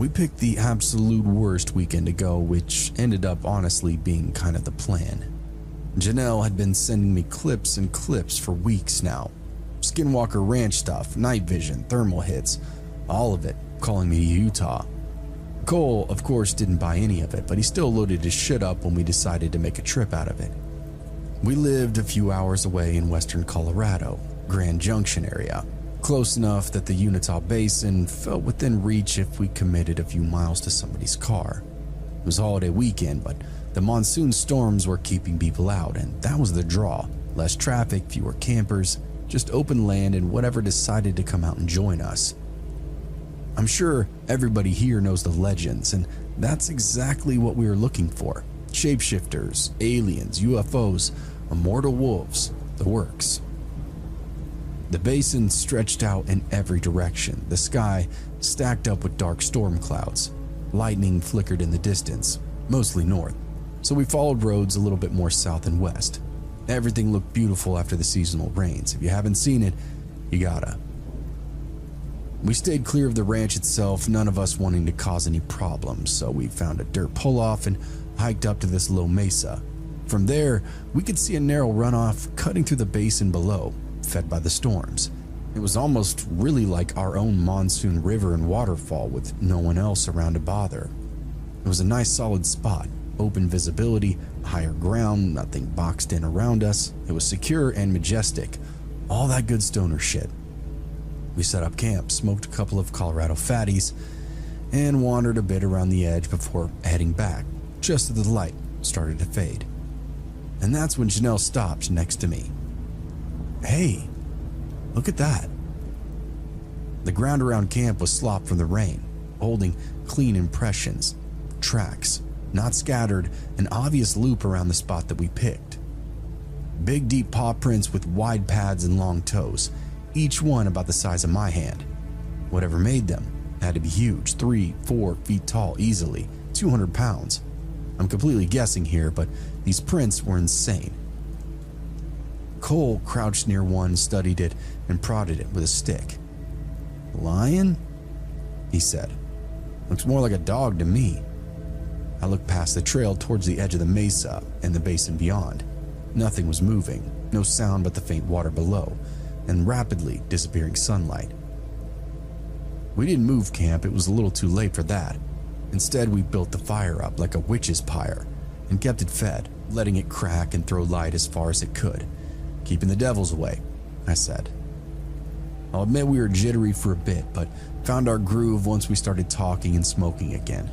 We picked the absolute worst weekend to go, which ended up honestly being kind of the plan. Janelle had been sending me clips and clips for weeks now. Skinwalker Ranch stuff, night vision, thermal hits, all of it calling me to Utah. Cole, of course, didn't buy any of it, but he still loaded his shit up when we decided to make a trip out of it. We lived a few hours away in western Colorado, Grand Junction area, close enough that the Uinta Basin felt within reach if we committed a few miles to somebody's car. It was holiday weekend, but the monsoon storms were keeping people out, and that was the draw. Less traffic, fewer campers, just open land and whatever decided to come out and join us. I'm sure everybody here knows the legends, and that's exactly what we were looking for. Shapeshifters, aliens, UFOs, immortal wolves, the works. The basin stretched out in every direction, the sky stacked up with dark storm clouds. Lightning flickered in the distance, mostly north, so we followed roads a little bit more south and west. Everything looked beautiful after the seasonal rains. If you haven't seen it, you gotta. We stayed clear of the ranch itself, none of us wanting to cause any problems, so we found a dirt pull-off and hiked up to this low mesa. From there, we could see a narrow runoff cutting through the basin below, fed by the storms. It was almost really like our own monsoon river and waterfall with no one else around to bother. It was a nice solid spot, open visibility, higher ground, nothing boxed in around us. It was secure and majestic, all that good stoner shit. We set up camp, smoked a couple of Colorado fatties, and wandered a bit around the edge before heading back, just as the light started to fade. And that's when Janelle stopped next to me. Hey, look at that. The ground around camp was slopped from the rain, holding clean impressions, tracks, not scattered, an obvious loop around the spot that we picked. Big deep paw prints with wide pads and long toes, each one about the size of my hand. Whatever made them had to be huge, 3-4 feet tall easily, 200 pounds. I'm completely guessing here, but these prints were insane. Cole crouched near one, studied it, and prodded it with a stick. Lion? He said. Looks more like a dog to me. I looked past the trail towards the edge of the mesa and the basin beyond. Nothing was moving, no sound but the faint water below, and rapidly disappearing sunlight. We didn't move camp, it was a little too late for that. Instead, we built the fire up like a witch's pyre and kept it fed, letting it crack and throw light as far as it could. Keeping the devils away, I said. I'll admit we were jittery for a bit, but found our groove once we started talking and smoking again.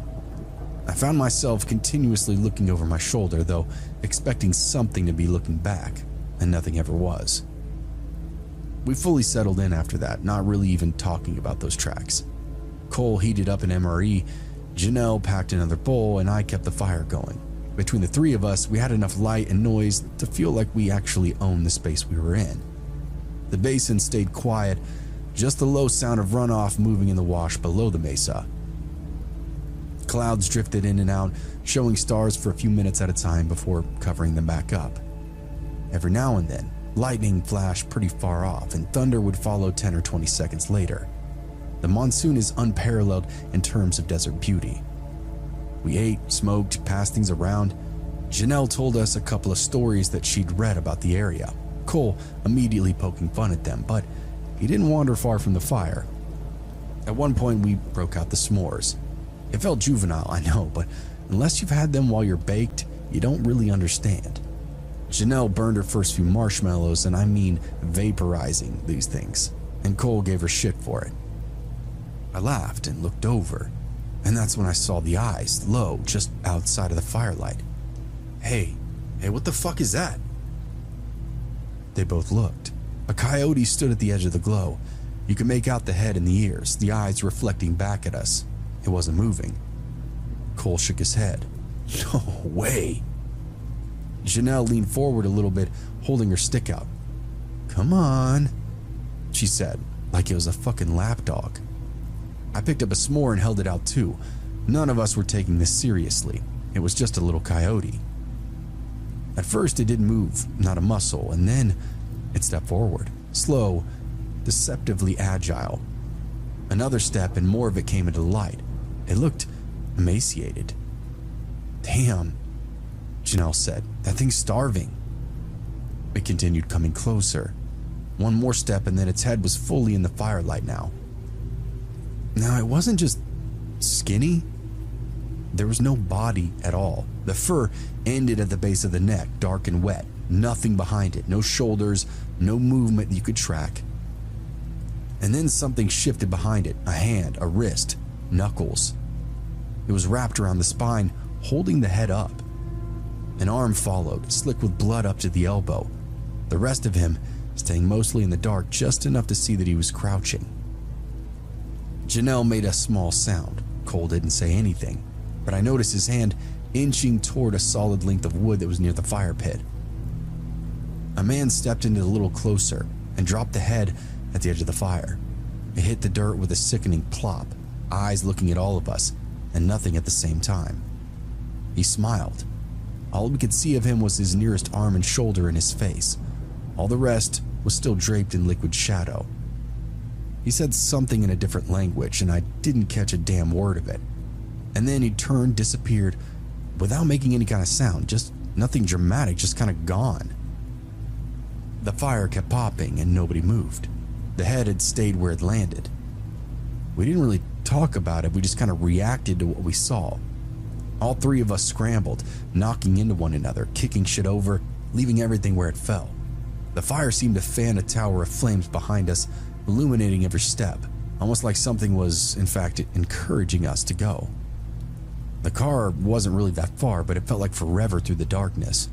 I found myself continuously looking over my shoulder, though expecting something to be looking back, and nothing ever was. We fully settled in after that, not really even talking about those tracks. Cole heated up an MRE, Janelle packed another bowl, and I kept the fire going. Between the three of us, we had enough light and noise to feel like we actually owned the space we were in. The basin stayed quiet, just the low sound of runoff moving in the wash below the mesa. Clouds drifted in and out, showing stars for a few minutes at a time before covering them back up. Every now and then, lightning flashed pretty far off, and thunder would follow 10 or 20 seconds later. The monsoon is unparalleled in terms of desert beauty. We ate, smoked, passed things around. Janelle told us a couple of stories that she'd read about the area, Cole immediately poking fun at them, but he didn't wander far from the fire. At one point, we broke out the s'mores. It felt juvenile, I know, but unless you've had them while you're baked, you don't really understand. Janelle burned her first few marshmallows, and I mean vaporizing these things, and Cole gave her shit for it. I laughed and looked over, and that's when I saw the eyes, low, just outside of the firelight. Hey, what the fuck is that? They both looked. A coyote stood at the edge of the glow. You could make out the head and the ears, the eyes reflecting back at us. It wasn't moving. Cole shook his head. No way. Janelle leaned forward a little bit, holding her stick out. Come on, she said, like it was a fucking lapdog. I picked up a s'more and held it out too. None of us were taking this seriously. It was just a little coyote. At first it didn't move, not a muscle, and then it stepped forward, slow, deceptively agile. Another step and more of it came into the light. It looked emaciated. "Damn," Janelle said. "That thing's starving." It continued coming closer. One more step and then its head was fully in the firelight now. Now, it wasn't just skinny. There was no body at all. The fur ended at the base of the neck, dark and wet. Nothing behind it. No shoulders, no movement you could track. And then something shifted behind it. A hand, a wrist, knuckles. It was wrapped around the spine, holding the head up. An arm followed, slick with blood up to the elbow. The rest of him staying mostly in the dark, just enough to see that he was crouching. Janelle made a small sound. Cole didn't say anything, but I noticed his hand inching toward a solid length of wood that was near the fire pit. A man stepped in a little closer and dropped the head at the edge of the fire. It hit the dirt with a sickening plop, eyes looking at all of us and nothing at the same time. He smiled. All we could see of him was his nearest arm and shoulder and his face. All the rest was still draped in liquid shadow. He said something in a different language, and I didn't catch a damn word of it. And then he turned, disappeared, without making any kind of sound, just nothing dramatic, just kind of gone. The fire kept popping and nobody moved. The head had stayed where it landed. We didn't really talk about it, we just kind of reacted to what we saw. All three of us scrambled, knocking into one another, kicking shit over, leaving everything where it fell. The fire seemed to fan a tower of flames behind us, illuminating every step, almost like something was, in fact, encouraging us to go. The car wasn't really that far, but it felt like forever through the darkness.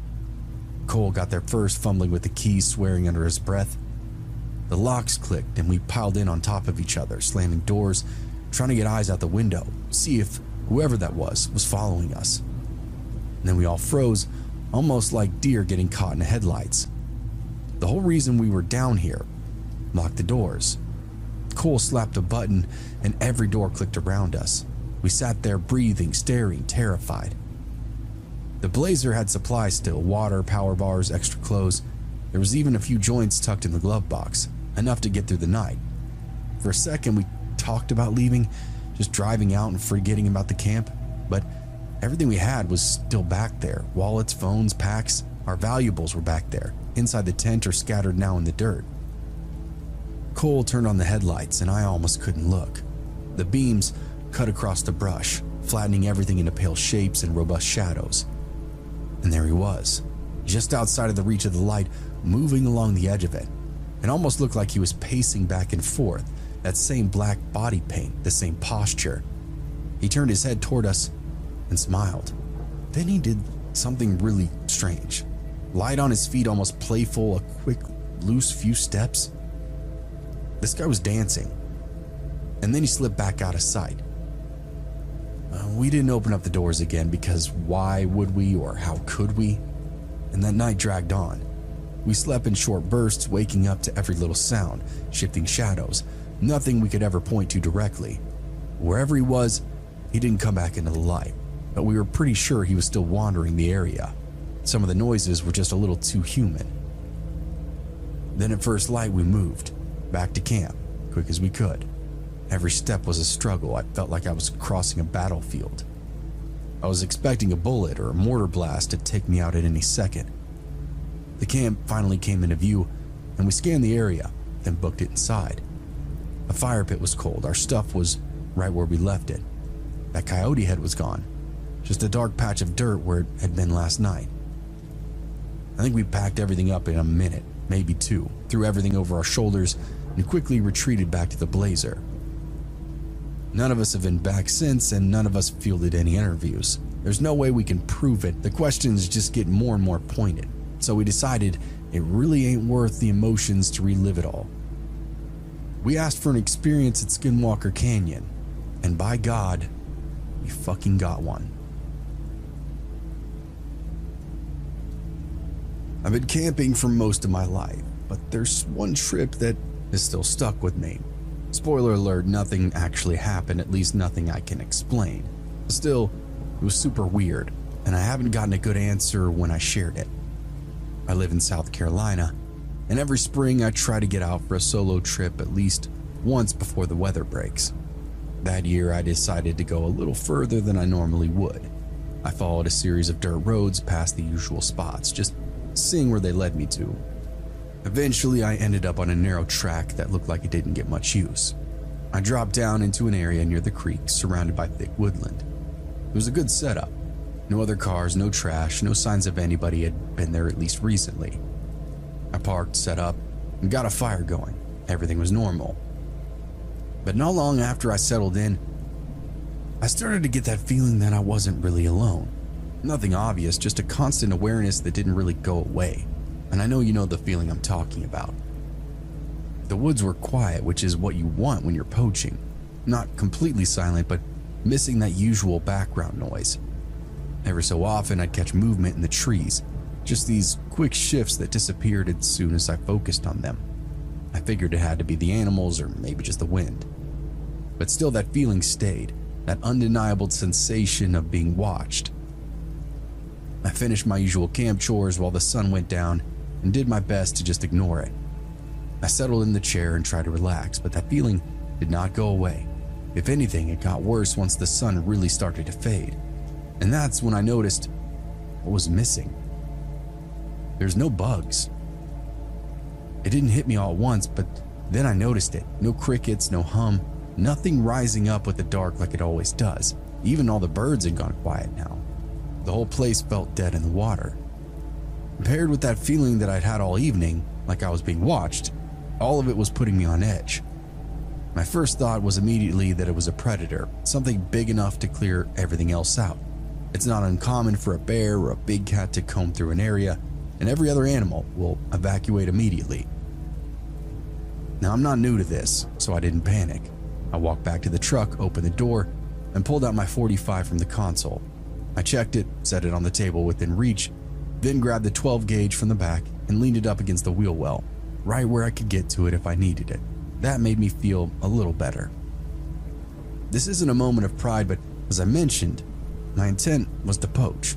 Cole got there first, fumbling with the keys, swearing under his breath. The locks clicked and we piled in on top of each other, slamming doors, trying to get eyes out the window, see if whoever that was following us. And then we all froze, almost like deer getting caught in headlights. The whole reason we were down here: lock the doors. Cole slapped a button and every door clicked around us. We sat there breathing, staring, terrified. The Blazer had supplies still: water, power bars, extra clothes. There was even a few joints tucked in the glove box, enough to get through the night. For a second we talked about leaving, just driving out and forgetting about the camp, but everything we had was still back there. Wallets, phones, packs, our valuables were back there, inside the tent or scattered now in the dirt. Cole turned on the headlights and I almost couldn't look. The beams cut across the brush, flattening everything into pale shapes and robust shadows. And there he was, just outside of the reach of the light, moving along the edge of it. It almost looked like he was pacing back and forth, that same black body paint, the same posture. He turned his head toward us and smiled. Then he did something really strange. Light on his feet, almost playful, a quick, loose few steps. This guy was dancing. And then he slipped back out of sight. We didn't open up the doors again because why would we, or how could we? And that night dragged on. We slept in short bursts, waking up to every little sound, shifting shadows, nothing we could ever point to directly. Wherever he was, he didn't come back into the light, but we were pretty sure he was still wandering the area. Some of the noises were just a little too human. Then at first light we moved, back to camp, quick as we could. Every step was a struggle. I felt like I was crossing a battlefield. I was expecting a bullet or a mortar blast to take me out at any second. The camp finally came into view, and we scanned the area, then booked it inside. The fire pit was cold. Our stuff was right where we left it. That coyote head was gone. Just a dark patch of dirt where it had been last night. I think we packed everything up in a minute, maybe two, threw everything over our shoulders, and quickly retreated back to the Blazer. None of us have been back since, and none of us fielded any interviews. There's no way we can prove it. The questions just get more and more pointed. So we decided it really ain't worth the emotions to relive it all. We asked for an experience at Skinwalker Canyon, and by God, we fucking got one. I've been camping for most of my life, but there's one trip that is still stuck with me. Spoiler alert, nothing actually happened, at least nothing I can explain. Still, it was super weird, and I haven't gotten a good answer when I shared it. I live in South Carolina, and every spring I try to get out for a solo trip at least once before the weather breaks. That year, I decided to go a little further than I normally would. I followed a series of dirt roads past the usual spots, just seeing where they led me to. Eventually, I ended up on a narrow track that looked like it didn't get much use. I dropped down into an area near the creek, surrounded by thick woodland. It was a good setup. No other cars, no trash, no signs of anybody had been there at least recently. I parked, set up, and got a fire going. Everything was normal. But not long after I settled in, I started to get that feeling that I wasn't really alone. Nothing obvious, just a constant awareness that didn't really go away. And I know you know the feeling I'm talking about. The woods were quiet, which is what you want when you're poaching. Not completely silent, but missing that usual background noise. Every so often, I'd catch movement in the trees, just these quick shifts that disappeared as soon as I focused on them. I figured it had to be the animals or maybe just the wind. But still, that feeling stayed, that undeniable sensation of being watched. I finished my usual camp chores while the sun went down and did my best to just ignore it. I settled in the chair and tried to relax, but that feeling did not go away. If anything, it got worse once the sun really started to fade. And that's when I noticed what was missing. There's no bugs. It didn't hit me all at once, but then I noticed it. No crickets, no hum, nothing rising up with the dark like it always does. Even all the birds had gone quiet now. The whole place felt dead in the water. Paired with that feeling that I'd had all evening, like I was being watched, all of it was putting me on edge. My first thought was immediately that it was a predator, something big enough to clear everything else out. It's not uncommon for a bear or a big cat to comb through an area, and every other animal will evacuate immediately. Now, I'm not new to this, so I didn't panic. I walked back to the truck, opened the door, and pulled out my .45 from the console. I checked it, set it on the table within reach, then grabbed the 12 gauge from the back and leaned it up against the wheel well, right where I could get to it if I needed it. That made me feel a little better. This isn't a moment of pride, but as I mentioned, my intent was to poach.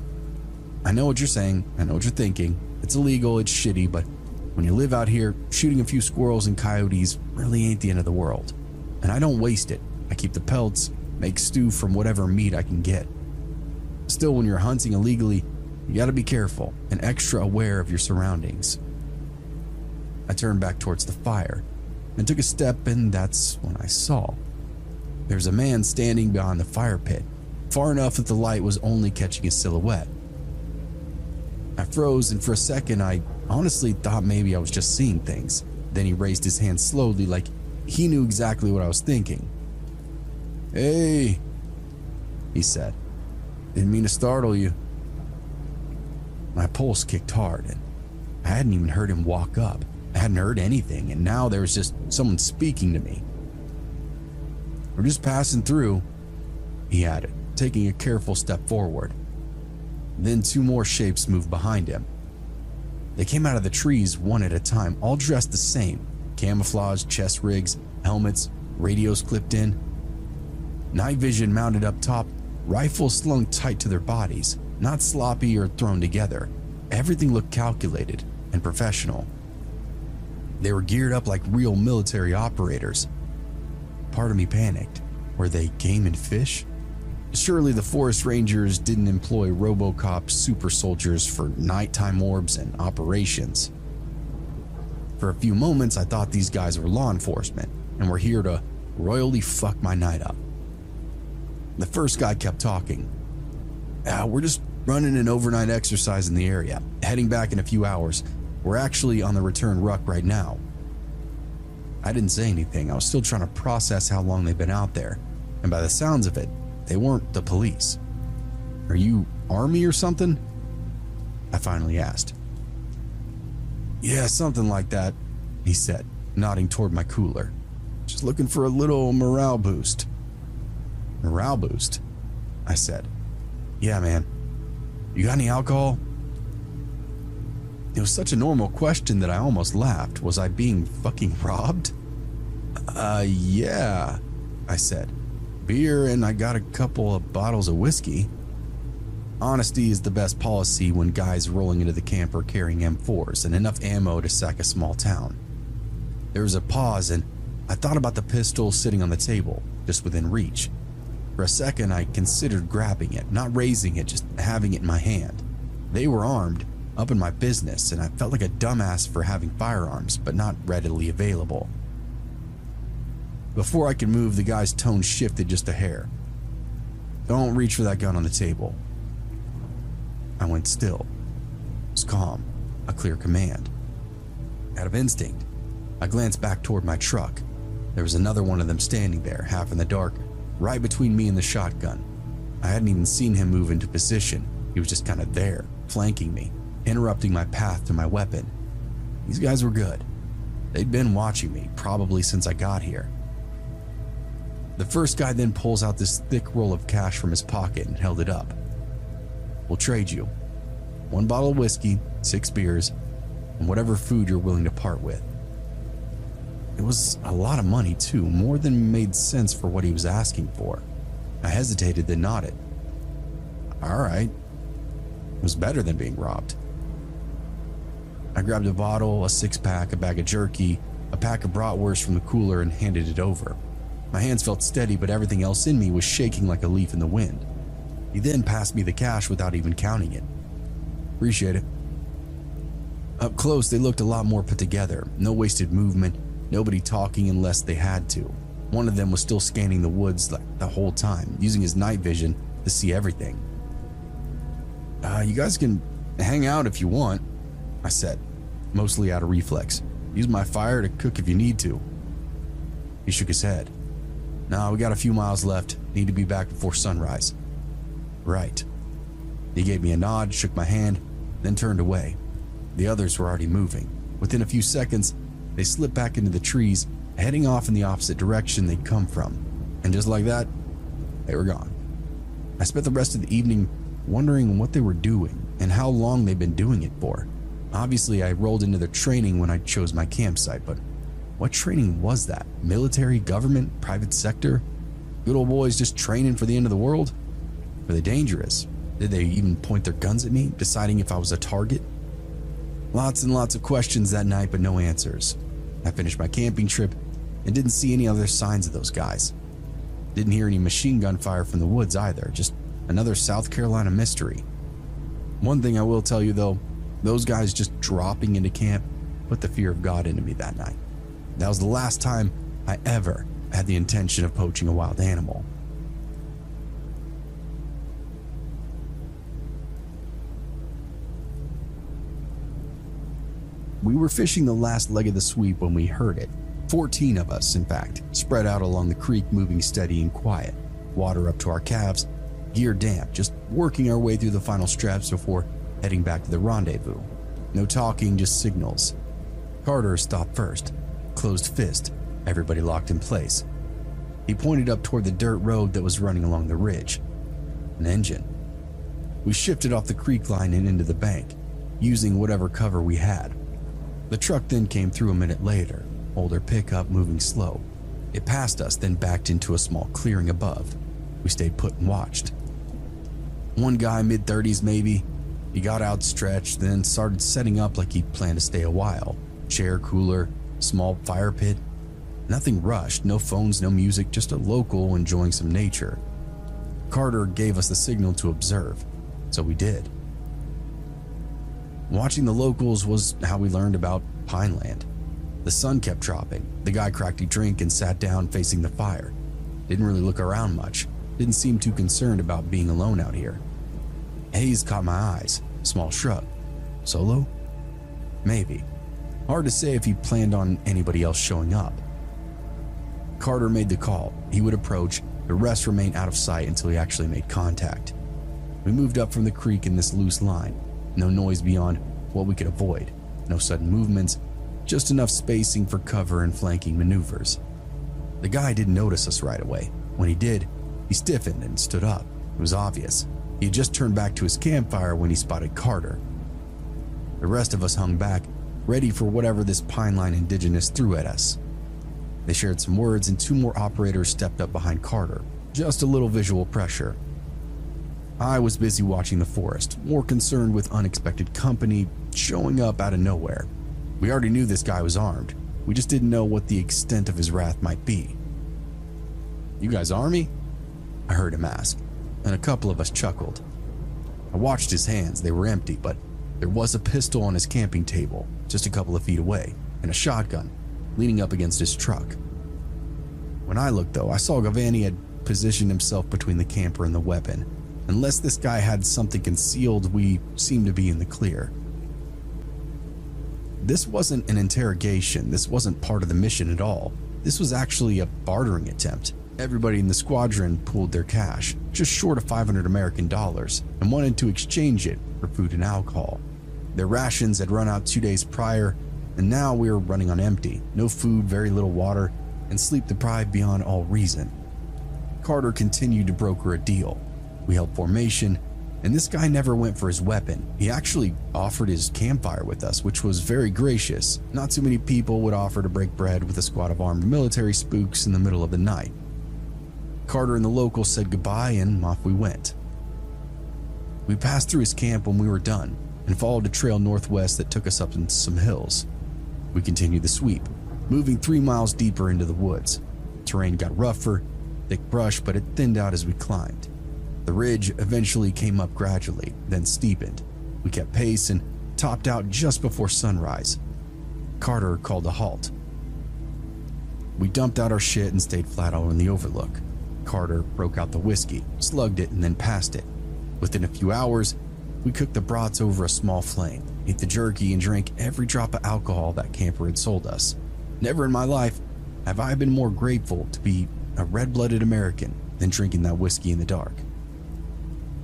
I know what you're saying, I know what you're thinking. It's illegal, it's shitty, but when you live out here, shooting a few squirrels and coyotes really ain't the end of the world. And I don't waste it. I keep the pelts, make stew from whatever meat I can get. Still, when you're hunting illegally, you gotta be careful and extra aware of your surroundings. I turned back towards the fire and took a step, and that's when I saw. There's a man standing behind the fire pit, far enough that the light was only catching his silhouette. I froze, and for a second I honestly thought maybe I was just seeing things. Then he raised his hand slowly, like he knew exactly what I was thinking. "Hey," he said. "Didn't mean to startle you." My pulse kicked hard, and I hadn't even heard him walk up. I hadn't heard anything, and now there was just someone speaking to me. "We're just passing through," he added, taking a careful step forward. Then two more shapes moved behind him. They came out of the trees one at a time, all dressed the same. Camouflage, chest rigs, helmets, radios clipped in. Night vision mounted up top, rifles slung tight to their bodies, not sloppy or thrown together. Everything looked calculated and professional. They were geared up like real military operators. Part of me panicked. Were they game and fish? Surely the forest rangers didn't employ RoboCop super soldiers for nighttime orbs and operations. For a few moments, I thought these guys were law enforcement and were here to royally fuck my night up. The first guy kept talking. "We're just running an overnight exercise in the area, heading back in a few hours. We're actually on the return ruck right now." I didn't say anything. I was still trying to process how long they'd been out there, and by the sounds of it, they weren't the police. "Are you Army or something?" I finally asked. "Yeah, something like that," he said, nodding toward my cooler. "Just looking for a little morale boost." "Morale boost?" I said. "Yeah, man. You got any alcohol?" It was such a normal question that I almost laughed. Was I being fucking robbed? Yeah, I said. "Beer, and I got a couple of bottles of whiskey." Honesty is the best policy when guys rolling into the camp are carrying M4s and enough ammo to sack a small town. There was a pause, and I thought about the pistol sitting on the table, just within reach. For a second, I considered grabbing it, not raising it, just having it in my hand. They were armed, up in my business, and I felt like a dumbass for having firearms, but not readily available. Before I could move, the guy's tone shifted just a hair. "Don't reach for that gun on the table." I went still. It was calm, a clear command. Out of instinct, I glanced back toward my truck. There was another one of them standing there, half in the dark, right between me and the shotgun. I hadn't even seen him move into position. He was just kind of there, flanking me, interrupting my path to my weapon. These guys were good. They'd been watching me, probably since I got here. The first guy then pulls out this thick roll of cash from his pocket and held it up. "We'll trade you 1 bottle of whiskey, 6 beers, and whatever food you're willing to part with." It was a lot of money too, more than made sense for what he was asking for. I hesitated, then nodded. All right. It was better than being robbed. I grabbed a bottle, a 6-pack, a bag of jerky, a pack of bratwurst from the cooler, and handed it over. My hands felt steady, but everything else in me was shaking like a leaf in the wind. He then passed me the cash without even counting it. "Appreciate it." Up close, they looked a lot more put together. No wasted movement, nobody talking unless they had to. One of them was still scanning the woods the whole time, using his night vision to see everything. You guys can hang out if you want," I said, mostly out of reflex. "Use my fire to cook if you need to." He shook his head. "No, we got a few miles left. Need to be back before sunrise." "Right." He gave me a nod, shook my hand, then turned away. The others were already moving. Within a few seconds, they slipped back into the trees, heading off in the opposite direction they'd come from. And just like that, they were gone. I spent the rest of the evening wondering what they were doing and how long they'd been doing it for. Obviously, I rolled into their training when I chose my campsite, but what training was that? Military, government, private sector? Good old boys just training for the end of the world? Were they dangerous? Did they even point their guns at me, deciding if I was a target? Lots and lots of questions that night, but no answers. I finished my camping trip and didn't see any other signs of those guys. Didn't hear any machine gun fire from the woods either, just another South Carolina mystery. One thing I will tell you though, those guys just dropping into camp put the fear of God into me that night. That was the last time I ever had the intention of poaching a wild animal. We were fishing the last leg of the sweep when we heard it. 14 of us, in fact, spread out along the creek, moving steady and quiet. Water up to our calves, gear damp, just working our way through the final straps before heading back to the rendezvous. No talking, just signals. Carter stopped first, closed fist, everybody locked in place. He pointed up toward the dirt road that was running along the ridge. An engine. We shifted off the creek line and into the bank, using whatever cover we had. The truck then came through a minute later, older pickup moving slow. It passed us, then backed into a small clearing above. We stayed put and watched. One guy, mid-30s maybe, he got outstretched, then started setting up like he planned to stay a while. Chair, cooler, small fire pit. Nothing rushed, no phones, no music, just a local enjoying some nature. Carter gave us the signal to observe, so we did. Watching the locals was how we learned about Pineland. The sun kept dropping. The guy cracked a drink and sat down facing the fire. Didn't really look around much. Didn't seem too concerned about being alone out here. Haze caught my eyes. Small shrug. Solo? Maybe. Hard to say if he planned on anybody else showing up. Carter made the call. He would approach. The rest remained out of sight until he actually made contact. We moved up from the creek in this loose line. No noise beyond what we could avoid. No sudden movements, just enough spacing for cover and flanking maneuvers. The guy didn't notice us right away. When he did, he stiffened and stood up. It was obvious. He had just turned back to his campfire when he spotted Carter. The rest of us hung back, ready for whatever this Pineline indigenous threw at us. They shared some words and 2 more operators stepped up behind Carter. Just a little visual pressure. I was busy watching the forest, more concerned with unexpected company showing up out of nowhere. We already knew this guy was armed. We just didn't know what the extent of his wrath might be. "You guys Army?" I heard him ask, and a couple of us chuckled. I watched his hands. They were empty, but there was a pistol on his camping table just a couple of feet away, and a shotgun leaning up against his truck. When I looked, though, I saw Gavani had positioned himself between the camper and the weapon. Unless this guy had something concealed, we seemed to be in the clear. This wasn't an interrogation. This wasn't part of the mission at all. This was actually a bartering attempt. Everybody in the squadron pooled their cash, just short of $500 American, and wanted to exchange it for food and alcohol. Their rations had run out 2 days prior, and now we were running on empty. No food, very little water, and sleep deprived beyond all reason. Carter continued to broker a deal. We held formation, and this guy never went for his weapon. He actually offered his campfire with us, which was very gracious. Not too many people would offer to break bread with a squad of armed military spooks in the middle of the night. Carter and the locals said goodbye, and off we went. We passed through his camp when we were done and followed a trail northwest that took us up into some hills. We continued the sweep, moving 3 miles deeper into the woods. Terrain got rougher, thick brush, but it thinned out as we climbed. The ridge eventually came up gradually, then steepened. We kept pace and topped out just before sunrise. Carter called a halt. We dumped out our shit and stayed flat out on the overlook. Carter broke out the whiskey, slugged it, and then passed it. Within a few hours, we cooked the brats over a small flame, ate the jerky, and drank every drop of alcohol that camper had sold us. Never in my life have I been more grateful to be a red-blooded American than drinking that whiskey in the dark.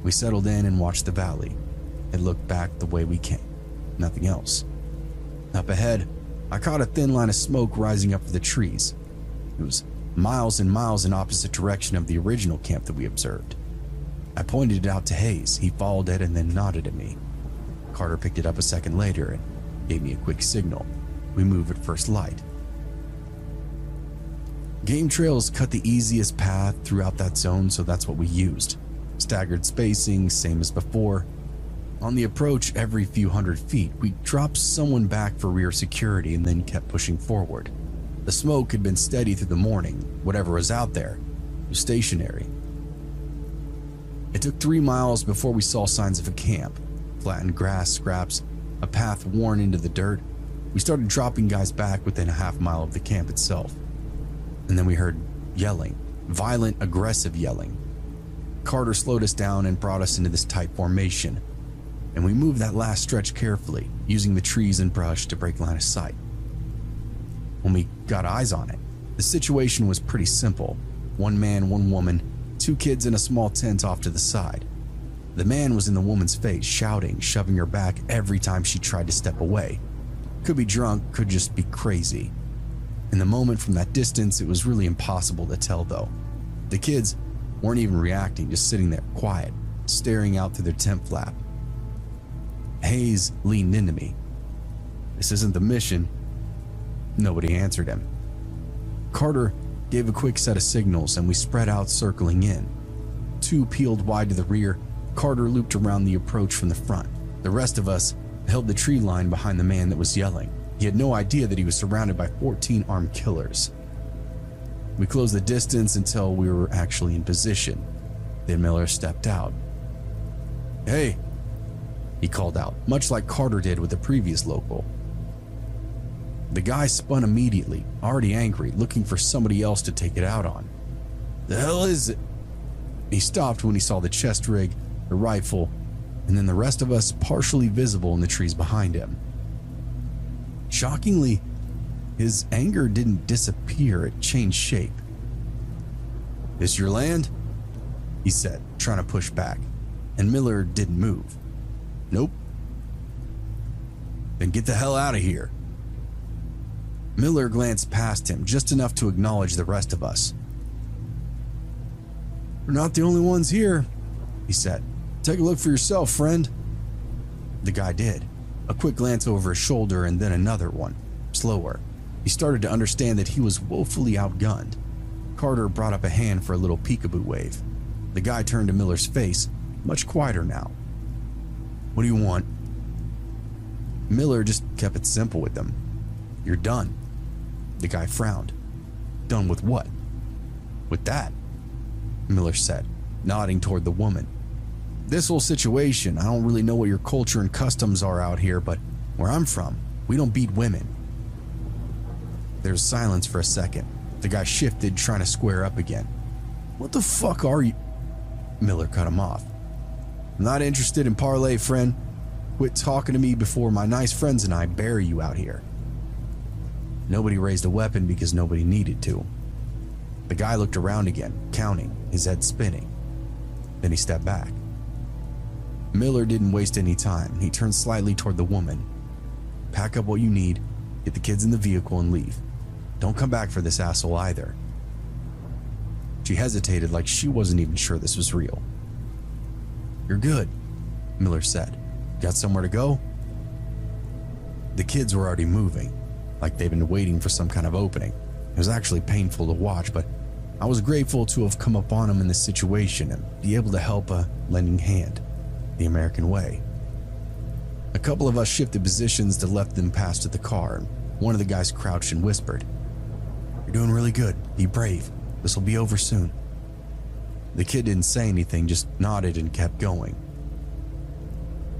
We settled in and watched the valley. It looked back the way we came. Nothing else. Up ahead, I caught a thin line of smoke rising up from the trees. It was miles and miles in opposite direction of the original camp that we observed. I pointed it out to Hayes. He followed it and then nodded at me. Carter picked it up a second later and gave me a quick signal. We moved at first light. Game trails cut the easiest path throughout that zone, so that's what we used. Staggered spacing, same as before. On the approach, every few hundred feet, we dropped someone back for rear security and then kept pushing forward. The smoke had been steady through the morning. Whatever was out there was stationary. It took 3 miles before we saw signs of a camp. Flattened grass scraps, a path worn into the dirt. We started dropping guys back within a half mile of the camp itself. And then we heard yelling, violent, aggressive yelling. Carter slowed us down and brought us into this tight formation, and we moved that last stretch carefully, using the trees and brush to break line of sight. When we got eyes on it, the situation was pretty simple. 1 man, 1 woman, 2 kids in a small tent off to the side. The man was in the woman's face, shouting, shoving her back every time she tried to step away. Could be drunk, could just be crazy. In the moment from that distance, it was really impossible to tell though. The kids weren't even reacting, just sitting there quiet, staring out through their tent flap. Hayes leaned into me. "This isn't the mission." Nobody answered him. Carter gave a quick set of signals and we spread out, circling in. 2 peeled wide to the rear. Carter looped around the approach from the front. The rest of us held the tree line behind the man that was yelling. He had no idea that he was surrounded by 14 armed killers. We closed the distance until we were actually in position. Then Miller stepped out. "Hey," he called out, much like Carter did with the previous local. The guy spun immediately, already angry, looking for somebody else to take it out on. "The hell is it?" He stopped when he saw the chest rig, the rifle, and then the rest of us partially visible in the trees behind him. Shockingly, his anger didn't disappear, it changed shape. "This your land?" he said, trying to push back, and Miller didn't move. "Nope." "Then get the hell out of here." Miller glanced past him, just enough to acknowledge the rest of us. "We're not the only ones here," he said. "Take a look for yourself, friend." The guy did. A quick glance over his shoulder and then another one, slower. He started to understand that he was woefully outgunned. Carter brought up a hand for a little peekaboo wave. The guy turned to Miller's face, much quieter now. "What do you want?" Miller just kept it simple with him. "You're done." The guy frowned. "Done with what?" "With that," Miller said, nodding toward the woman. This whole situation, I don't really know what your culture and customs are out here, but where I'm from, we don't beat women. There was silence for a second. The guy shifted, trying to square up again. What the fuck are you? Miller cut him off. I'm not interested in parlay, friend. Quit talking to me before my nice friends and I bury you out here. Nobody raised a weapon because nobody needed to. The guy looked around again, counting, his head spinning. Then he stepped back. Miller didn't waste any time. He turned slightly toward the woman. Pack up what you need, get the kids in the vehicle and leave. Don't come back for this asshole either. She hesitated like she wasn't even sure this was real. You're good, Miller said. Got somewhere to go? The kids were already moving, like they'd been waiting for some kind of opening. It was actually painful to watch, but I was grateful to have come upon them in this situation and be able to help a lending hand, the American way. A couple of us shifted positions to let them pass to the car, and one of the guys crouched and whispered, You're doing really good. Be brave. This will be over soon. The kid didn't say anything, just nodded and kept going.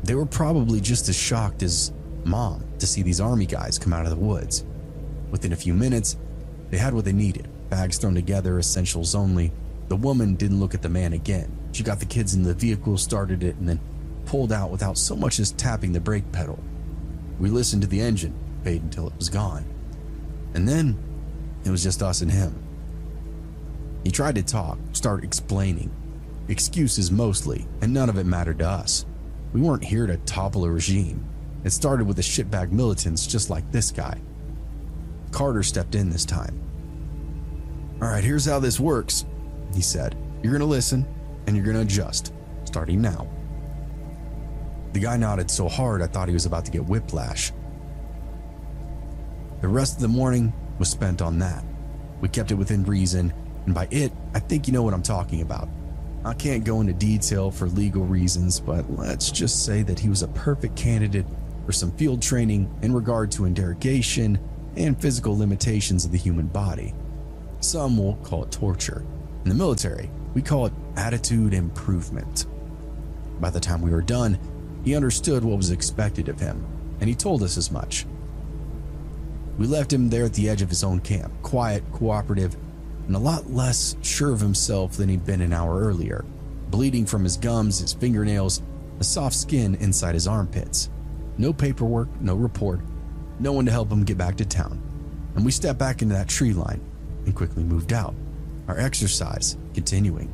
They were probably just as shocked as Mom to see these army guys come out of the woods. Within a few minutes, they had what they needed, bags thrown together, essentials only. The woman didn't look at the man again. She got the kids in the vehicle, started it, and then pulled out without so much as tapping the brake pedal. We listened to the engine, paid until it was gone. And then it was just us and him. He tried to talk, start explaining. Excuses mostly, and none of it mattered to us. We weren't here to topple a regime. It started with the shitbag militants just like this guy. Carter stepped in this time. All right, here's how this works, he said. You're gonna listen, and you're gonna adjust, starting now. The guy nodded so hard I thought he was about to get whiplash. The rest of the morning was spent on that. We kept it within reason, and by it, I think you know what I'm talking about. I can't go into detail for legal reasons, but let's just say that he was a perfect candidate for some field training in regard to interrogation and physical limitations of the human body. Some will call it torture. In the military, we call it attitude improvement. By the time we were done, he understood what was expected of him, and he told us as much. We left him there at the edge of his own camp, quiet, cooperative, and a lot less sure of himself than he'd been an hour earlier, bleeding from his gums, his fingernails, the soft skin inside his armpits. No paperwork, no report, no one to help him get back to town. And we stepped back into that tree line and quickly moved out, our exercise continuing.